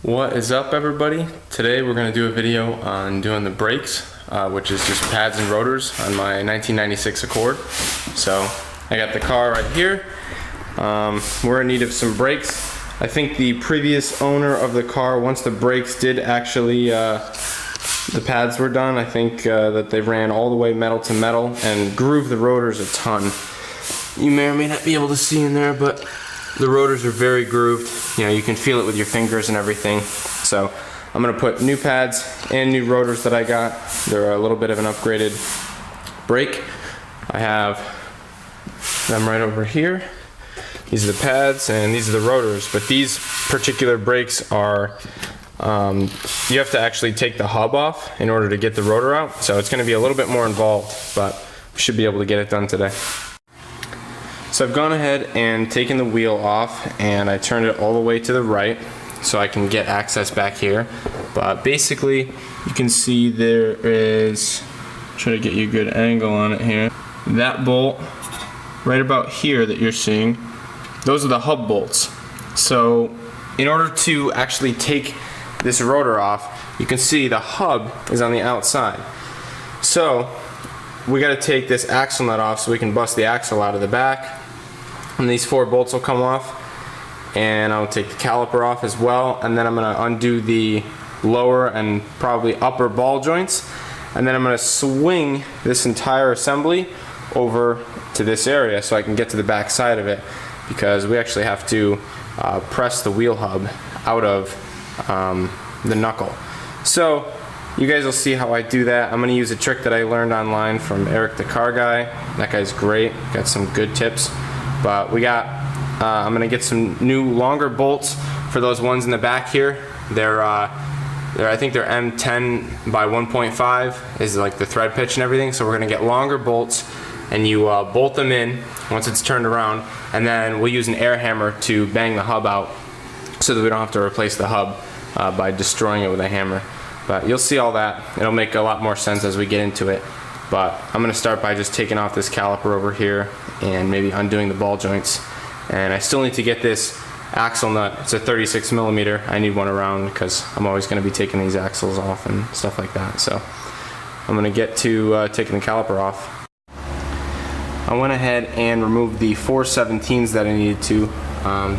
What is up, everybody? Today we're going to do a video on doing the brakes, which is just pads and rotors on my 1996 Accord. So I got the car right here. We're in need of some brakes. I think the previous owner of the car, once the brakes did actually, the pads were done, I think that they ran all the way metal to metal and grooved the rotors a ton. You may or may not be able to see in there, but the rotors are very grooved. You know, you can feel it with your fingers and everything. So I'm gonna put new pads and new rotors that I got. They're a little bit of an upgraded brake. I have them right over here. These are the pads and these are the rotors, but these particular brakes are, you have to actually take the hub off in order to get the rotor out. So it's gonna be a little bit more involved, but we should be able to get it done today. So I've gone ahead and taken the wheel off and I turned it all the way to the right so I can get access back here. But basically you can see there is, try to get you a good angle on it here, that bolt right about here that you're seeing, those are the hub bolts. So in order to actually take this rotor off, you can see the hub is on the outside. So we got to take this axle nut off so we can bust the axle out of the back. And these 4 bolts will come off, and I'll take the caliper off as well, and then I'm going to undo the lower and probably upper ball joints, and then I'm going to swing this entire assembly over to this area so I can get to the back side of it, because we actually have to press the wheel hub out of the knuckle. So you guys will see how I do that. I'm going to use a trick that I learned online from Eric the car guy. That guy's great, got some good tips. But we got, I'm gonna get some new longer bolts for those ones in the back here. I think they're M10 by 1.5 is like the thread pitch and everything. So we're gonna get longer bolts, and you bolt them in once it's turned around, and then we'll use an air hammer to bang the hub out so that we don't have to replace the hub by destroying it with a hammer. But you'll see all that. It'll make a lot more sense as we get into it. But I'm going to start by just taking off this caliper over here and maybe undoing the ball joints. And I still need to get this axle nut. It's a 36 millimeter. I need one around because I'm always going to be taking these axles off and stuff like that. So I'm going to get to taking the caliper off. I went ahead and removed the 4/17s that I needed to.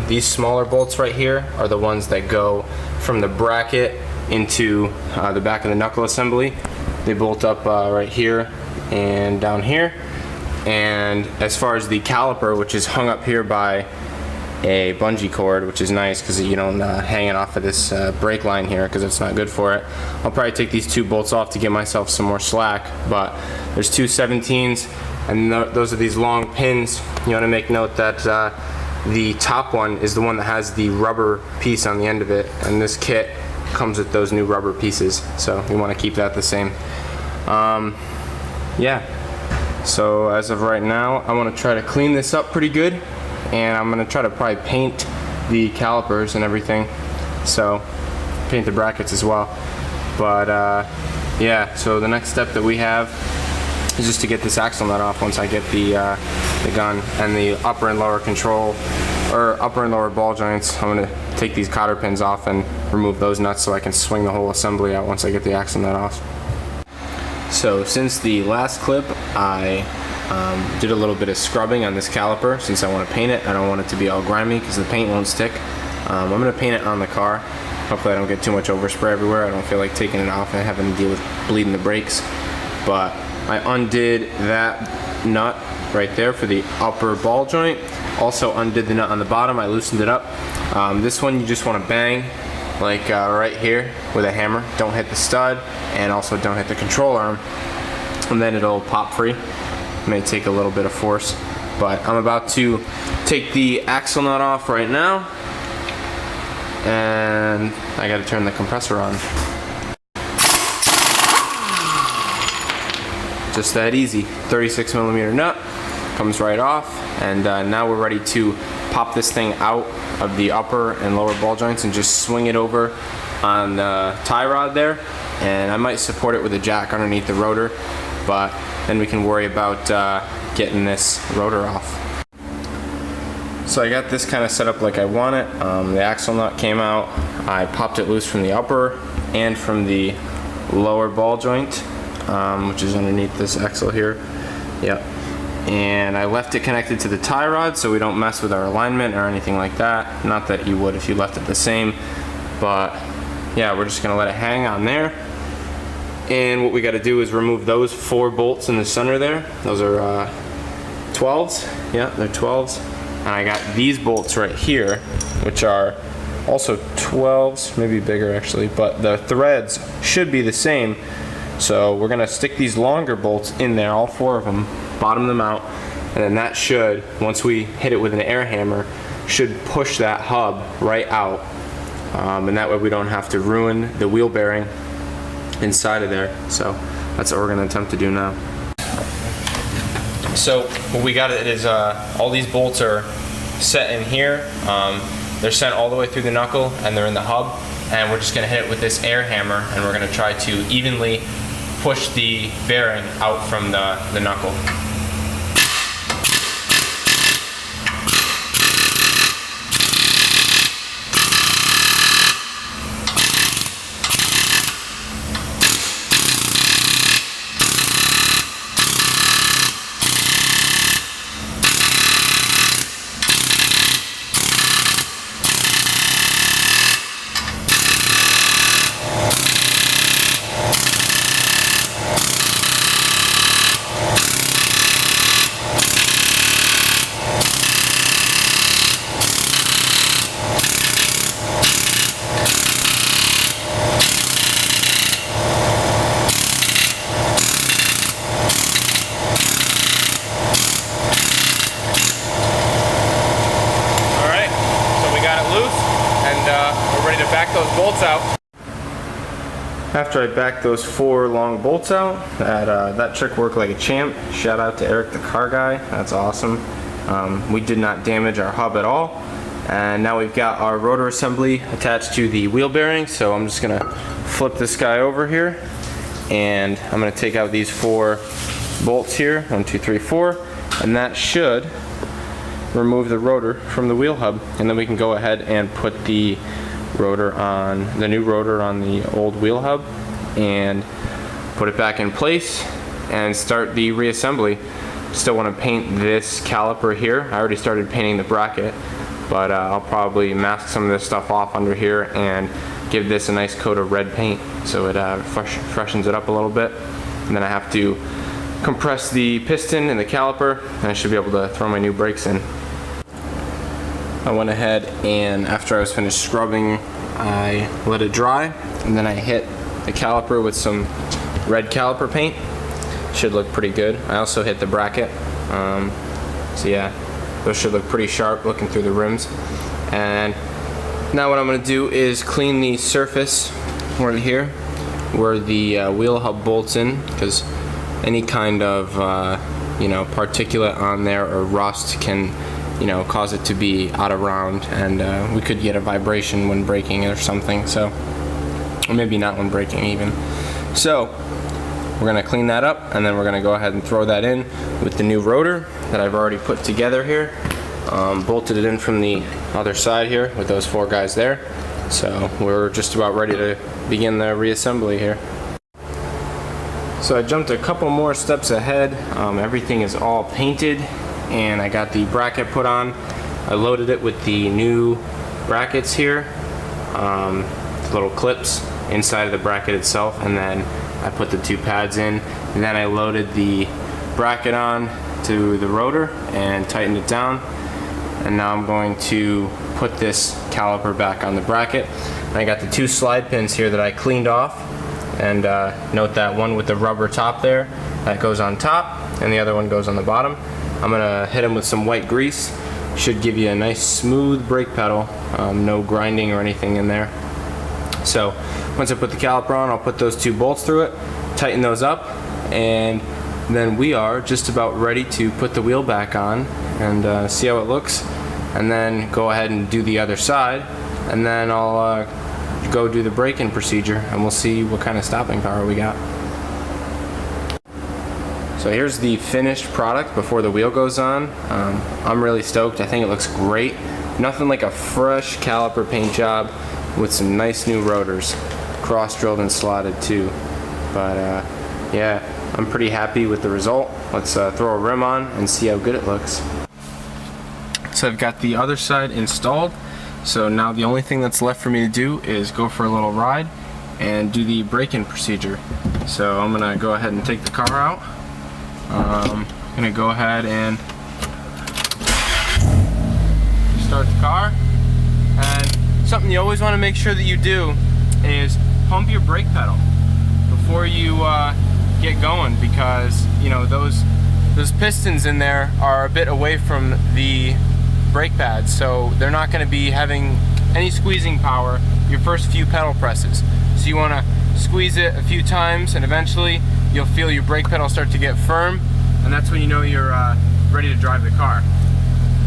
These smaller bolts right here are the ones that go from the bracket into the back of the knuckle assembly. They bolt up right here and down here. And as far as the caliper, which is hung up here by a bungee cord, which is nice because you don't hang it off of this brake line here because it's not good for it. I'll probably take these 2 bolts off to give myself some more slack, but there's 2 17s, and those are these long pins. You want to make note that the top one is the one that has the rubber piece on the end of it, and this kit comes with those new rubber pieces, so we want to keep that the same. Yeah, so as of right now I want to try to clean this up pretty good, and I'm going to try to probably paint the calipers and everything, so paint the brackets as well. But yeah, so the next step that we have is just to get this axle nut off once I get the gun and the upper and lower control, or upper and lower ball joints. I'm going to take these cotter pins off and remove those nuts so I can swing the whole assembly out once I get the axle nut off. So since the last clip, I did a little bit of scrubbing on this caliper since I want to paint it. I don't want it to be all grimy because the paint won't stick. I'm going to paint it on the car. Hopefully I don't get too much overspray everywhere. I don't feel like taking it off and having to deal with bleeding the brakes. But I undid that nut right there for the upper ball joint. Also undid the nut on the bottom. I loosened it up. This one you just want to bang like right here with a hammer. Don't hit the stud, and also don't hit the control arm, and then it'll pop free. It may take a little bit of force, but I'm about to take the axle nut off right now, and I got to turn the compressor on. Just that easy. 36 millimeter nut comes right off, and now we're ready to pop this thing out of the upper and lower ball joints and just swing it over on the tie rod there. And I might support it with a jack underneath the rotor, but then we can worry about getting this rotor off. So I got this kind of set up like I want it. The axle nut came out. I popped it loose from the upper and from the lower ball joint, which is underneath this axle here. Yep. And I left it connected to the tie rod so we don't mess with our alignment or anything like that. Not that you would if you left it the same, but yeah, we're just gonna let it hang on there. And what we got to do is remove those 4 bolts in the center there. Those are 12s. Yeah, they're 12s. And I got these bolts right here, which are also 12s, maybe bigger actually, but the threads should be the same. So we're gonna stick these longer bolts in there, all 4 of them, bottom them out, and then that should, once we hit it with an air hammer, should push that hub right out. And that way we don't have to ruin the wheel bearing inside of there. So that's what we're gonna attempt to do now. So what we got is all these bolts are set in here. They're sent all the way through the knuckle and they're in the hub, and we're just gonna hit it with this air hammer and we're gonna try to evenly push the bearing out from the knuckle. Back those bolts out. After I backed those 4 long bolts out, that trick worked like a champ. Shout out to Eric the car guy, that's awesome. We did not damage our hub at all. And now we've got our rotor assembly attached to the wheel bearing, so I'm just gonna flip this guy over here and I'm gonna take out these 4 bolts here, 1, 2, 3, 4, and that should remove the rotor from the wheel hub, and then we can go ahead and put the new rotor on the old wheel hub and put it back in place and start the reassembly. Still want to paint this caliper here. I already started painting the bracket, but I'll probably mask some of this stuff off under here and give this a nice coat of red paint so it freshens it up a little bit. And then I have to compress the piston and the caliper and I should be able to throw my new brakes in. I went ahead and after I was finished scrubbing, I let it dry and then I hit the caliper with some red caliper paint. Should look pretty good. I also hit the bracket. So yeah, those should look pretty sharp looking through the rims. And now what I'm going to do is clean the surface right here where the wheel hub bolts in, because any kind of particulate on there or rust can cause it to be out of round, and we could get a vibration when braking or something, so, or maybe not when braking even. So we're gonna clean that up and then we're gonna go ahead and throw that in with the new rotor that I've already put together here. Bolted it in from the other side here with those 4 guys there. So we're just about ready to begin the reassembly here. So I jumped a couple more steps ahead. Everything is all painted and I got the bracket put on. I loaded it with the new brackets here, little clips inside of the bracket itself, and then I put the 2 pads in, and then I loaded the bracket on to the rotor and tightened it down, and now I'm going to put this caliper back on the bracket. And I got the 2 slide pins here that I cleaned off, and note that one with the rubber top there, that goes on top, and the other one goes on the bottom. I'm gonna hit them with some white grease. Should give you a nice smooth brake pedal, no grinding or anything in there. So once I put the caliper on, I'll put those 2 bolts through it, tighten those up, and then we are just about ready to put the wheel back on and see how it looks, and then go ahead and do the other side, and then I'll go do the braking procedure and we'll see what kind of stopping power we got. So here's the finished product before the wheel goes on. I'm really stoked. I think it looks great. Nothing like a fresh caliper paint job with some nice new rotors, cross-drilled and slotted too. But yeah, I'm pretty happy with the result. Let's throw a rim on and see how good it looks. So I've got the other side installed. So now the only thing that's left for me to do is go for a little ride and do the break-in procedure. So I'm gonna go ahead and take the car out. I'm gonna go ahead and start the car. And something you always want to make sure that you do is pump your brake pedal before you get going, because you know those pistons in there are a bit away from the brake pads, so they're not going to be having any squeezing power your first few pedal presses. So you want to squeeze it a few times, and eventually you'll feel your brake pedal start to get firm, and that's when you know you're ready to drive the car.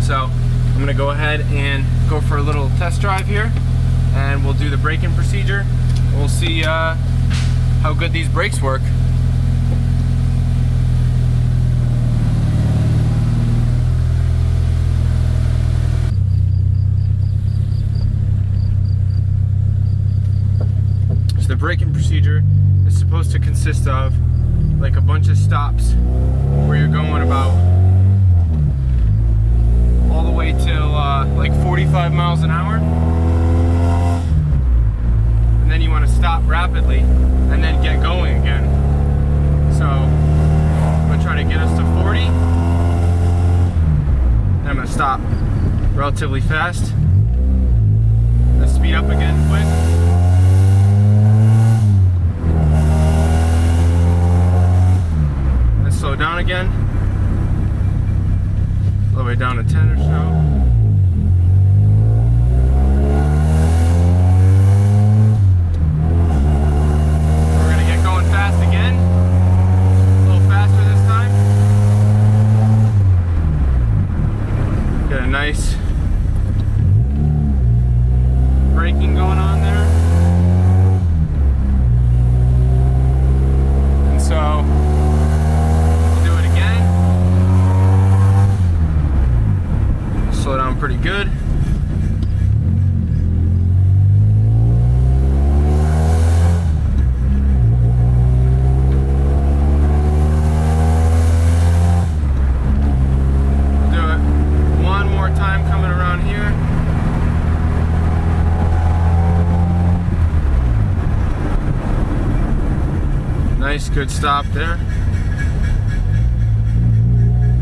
So I'm going to go ahead and go for a little test drive here, and we'll do the braking procedure. We'll see how good these brakes work. So the braking procedure is supposed to consist of like a bunch of stops where you're going about all the way till like 45 miles an hour, and then you want to stop rapidly and then get going again. So I'm going to try to get us to 40, and I'm going to stop relatively fast, then speed up again quick. Slow down again, all the way down to 10 or so. We're gonna get going fast again, a little faster this time. Get a nice braking going on there. And so slow down pretty good. Do it one more time coming around here. Nice, good stop there.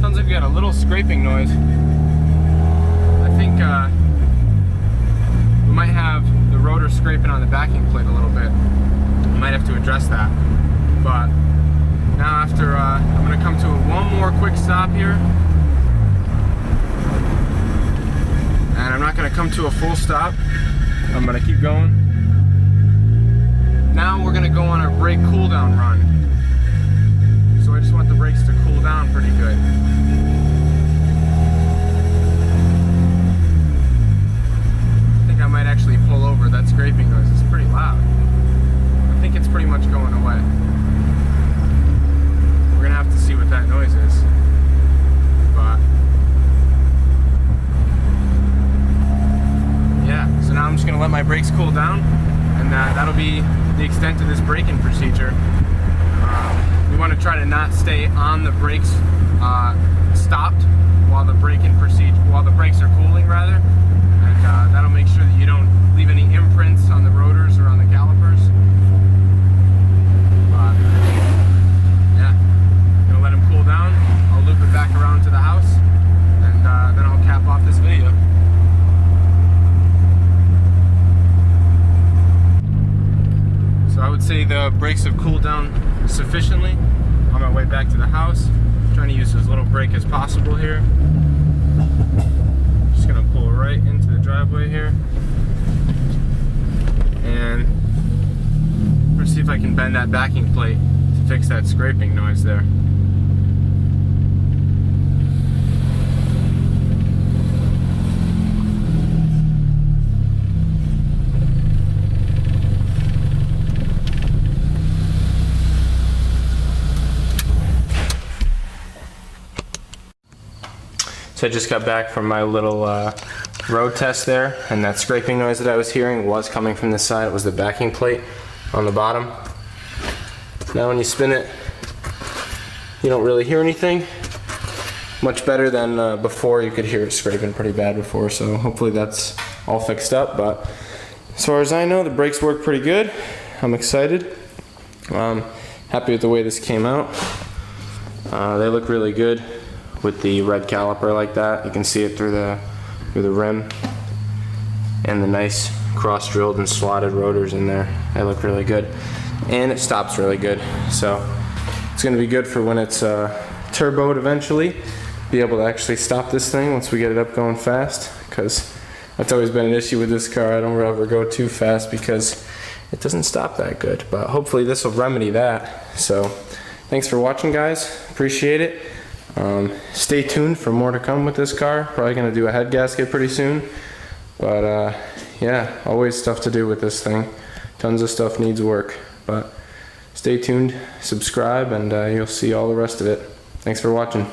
Sounds like we got a little scraping noise. I think we might have the rotor scraping on the backing plate a little bit. We might have to address that. But now after, I'm going to come to one more quick stop here. And I'm not going to come to a full stop. I'm going to keep going. Now we're going to go on our brake cool down run. So I just want the brakes to cool down pretty good. I might actually pull over. That scraping noise is pretty loud. I think it's pretty much going away. We're gonna have to see what that noise is. But yeah, so now I'm just gonna let my brakes cool down, and that'll be the extent of this braking procedure. We want to try to not stay on the brakes stopped while the brakes are cooling rather. That'll make sure that you don't leave any imprints on the rotors or on the calipers. But yeah, I'm gonna let them cool down. I'll loop it back around to the house, and then I'll cap off this video. So I would say the brakes have cooled down sufficiently. On my way back to the house, I'm trying to use as little brake as possible here. Just gonna pull right into the driveway here, and I'm gonna see if I can bend that backing plate to fix that scraping noise there. So I just got back from my little road test there, and that scraping noise that I was hearing was coming from this side. It was the backing plate on the bottom. Now when you spin it, you don't really hear anything. Much better than before. You could hear it scraping pretty bad before, so hopefully that's all fixed up. But as far as I know, the brakes work pretty good. I'm excited. Happy with the way this came out. They look really good with the red caliper like that. You can see it through the rim, and the nice cross-drilled and slotted rotors in there. They look really good, and it stops really good. So it's going to be good for when it's turboed eventually. Be able to actually stop this thing once we get it up going fast, because that's always been an issue with this car. I don't ever go too fast because it doesn't stop that good, but hopefully this will remedy that. So thanks for watching, guys. Appreciate it. Stay tuned for more to come with this car. Probably going to do a head gasket pretty soon, but yeah, always stuff to do with this thing. Tons of stuff needs work, but stay tuned, subscribe, and you'll see all the rest of it. Thanks for watching.